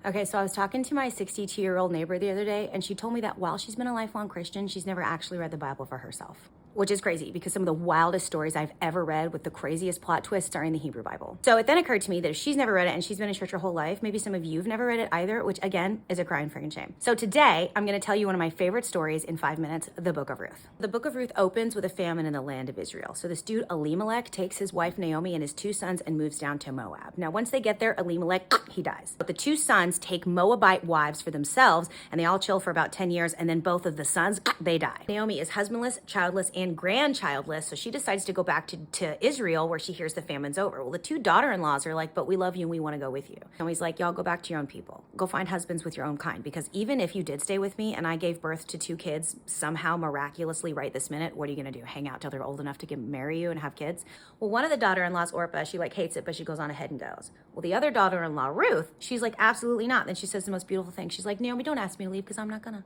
Okay, so I was talking to my 62-year-old neighbor the other day, and she told me that while she's been a lifelong Christian, she's never actually read the Bible for herself. Which is crazy because some of the wildest stories I've ever read with the craziest plot twists are in the Hebrew Bible. So it then occurred to me that if she's never read it and she's been in church her whole life, maybe some of you've never read it either, which again is a crying freaking shame. So today I'm going to tell you one of my favorite stories in 5 minutes, the book of Ruth. The book of Ruth opens with a famine in the land of Israel. So this dude Elimelech takes his wife Naomi and his 2 sons and moves down to Moab. Now once they get there, Elimelech, he dies. But the 2 sons take Moabite wives for themselves and they all chill for about 10 years and then both of the sons, they die. Naomi is husbandless, childless, and grandchildless. So she decides to go back to Israel where she hears the famine's over. Well, the 2 daughter-in-laws are like, but we love you and we want to go with you. And he's like, y'all go back to your own people. Go find husbands with your own kind. Because even if you did stay with me and I gave birth to 2 kids somehow miraculously right this minute, what are you going to do? Hang out till they're old enough to marry you and have kids? Well, one of the daughter-in-laws, Orpah, she hates it, but she goes on ahead and goes. Well, the other daughter-in-law, Ruth, she's like, absolutely not. Then she says the most beautiful thing. She's like, Naomi, don't ask me to leave because I'm not gonna.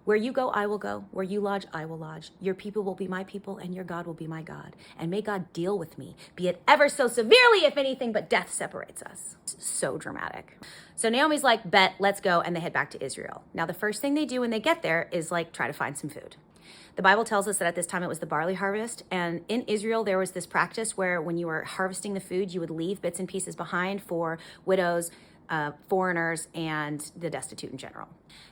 Where you go, I will go. Where you lodge, I will lodge. Your people will be my people and your God will be my God. And may God deal with me, be it ever so severely, if anything, but death separates us. So dramatic. So Naomi's like, bet, let's go. And they head back to Israel. Now, the first thing they do when they get there is like try to find some food. The Bible tells us that at this time it was the barley harvest. And in Israel, there was this practice where when you were harvesting the food, you would leave bits and pieces behind for widows, foreigners, and the destitute in general.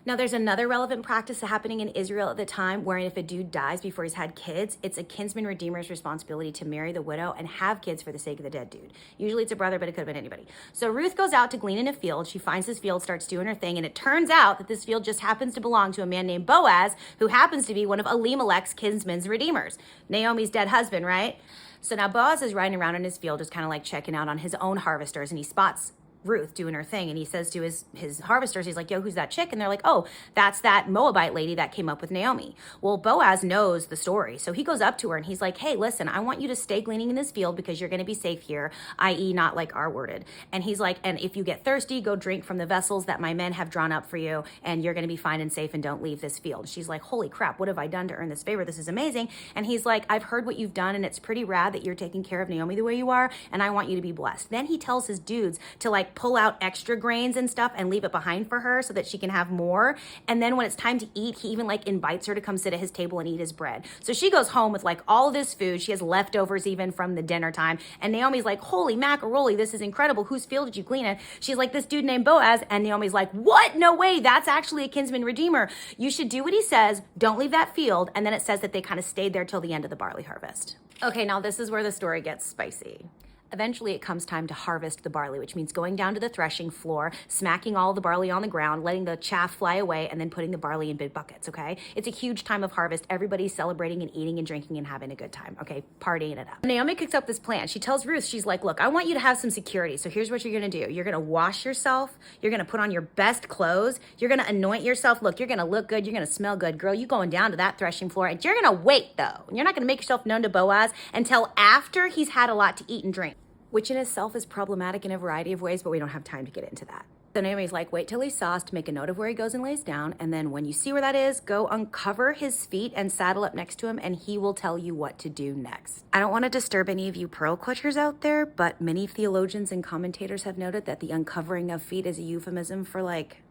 Now, there's another relevant practice happening in Israel at the time wherein if a dude dies before he's had kids, it's a kinsman redeemer's responsibility to marry the widow and have kids for the sake of the dead dude. Usually it's a brother, but it could have been anybody. So Ruth goes out to glean in a field. She finds this field, starts doing her thing, and it turns out that this field just happens to belong to a man named Boaz, who happens to be one of Elimelech's kinsman's redeemers. Naomi's dead husband, right? So now Boaz is riding around in his field, just kind of like checking out on his own harvesters, and he spots Ruth doing her thing, and he says to his harvesters, he's like, yo, who's that chick? And they're like, oh, that's that Moabite lady that came up with Naomi. Well, Boaz knows the story, so he goes up to her and he's like, hey, listen, I want you to stay gleaning in this field because you're going to be safe here, i.e. not like R-worded. And he's like, and if you get thirsty, go drink from the vessels that my men have drawn up for you, and you're going to be fine and safe, and don't leave this field. She's like, holy crap, what have I done to earn this favor? This is amazing. And he's like, I've heard what you've done, and it's pretty rad that you're taking care of Naomi the way you are, and I want you to be blessed. Then he tells his dudes to like pull out extra grains and stuff and leave it behind for her so that she can have more. And then when it's time to eat, he even like invites her to come sit at his table and eat his bread. So she goes home with like all this food. She has leftovers even from the dinner time. And Naomi's like, holy macaroni, this is incredible. Whose field did you clean it? She's like, this dude named Boaz. And Naomi's like, what? No way. That's actually a kinsman redeemer. You should do what he says. Don't leave that field. And then it says that they kind of stayed there till the end of the barley harvest. Okay, now this is where the story gets spicy. Eventually, it comes time to harvest the barley, which means going down to the threshing floor, smacking all the barley on the ground, letting the chaff fly away, and then putting the barley in big buckets, okay? It's a huge time of harvest. Everybody's celebrating and eating and drinking and having a good time, okay? Partying it up. Naomi cooks up this plan. She tells Ruth, she's like, look, I want you to have some security. So here's what you're going to do. You're going to wash yourself. You're going to put on your best clothes. You're going to anoint yourself. Look, you're going to look good. You're going to smell good. Girl, you going down to that threshing floor, and you're going to wait, though. You're not going to make yourself known to Boaz until after he's had a lot to eat and drink, which in itself is problematic in a variety of ways, but we don't have time to get into that. So Naomi's like, wait till he's sauced, make a note of where he goes and lays down, and then when you see where that is, go uncover his feet and saddle up next to him, and he will tell you what to do next. I don't want to disturb any of you pearl clutchers out there, but many theologians and commentators have noted that the uncovering of feet is a euphemism for like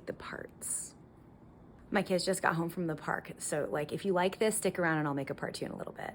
the parts. My kids just got home from the park, so like if you like this, stick around and I'll make a part 2 in a little bit.